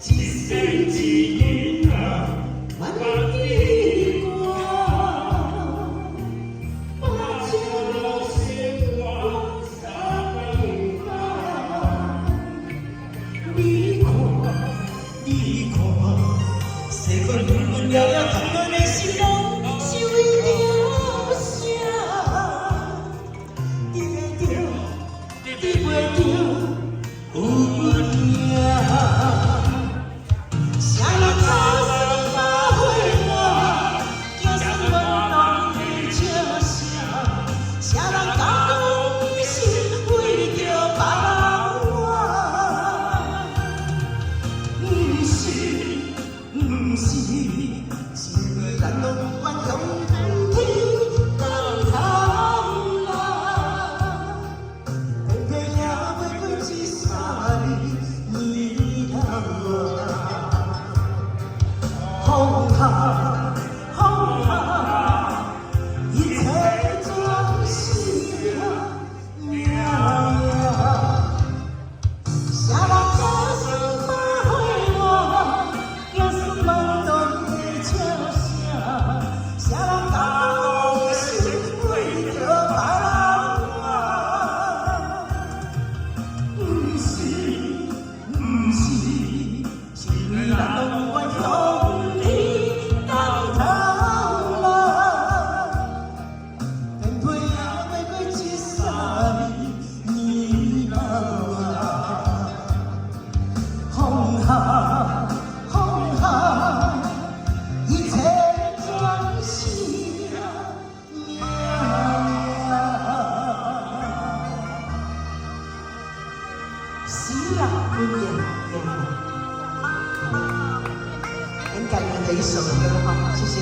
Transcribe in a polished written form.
一生一世啊，万里光，把酒楼鲜花洒芬芳。你看，你看，世间纷纷扰扰，同款的心人，是为了啥？得袂着，得袂着，有影。谁人打算把花换，叫算阮当去笑声？谁人甘愿一生为着别人活？不是，不是，是咱拢愿向天当头啦。偏偏也袂过一三年头啊。放下，放下，一切总是命呀。谁人打算把花换，叫算梦中的笑声？谁人甘愿一生为着别人活？不是，不是，是咱拢愿向天当头啦。偏偏也袂过一三年头啊。放下，放下，一切总是命呀。诗啊，不言。很感人的一首歌哈，谢谢。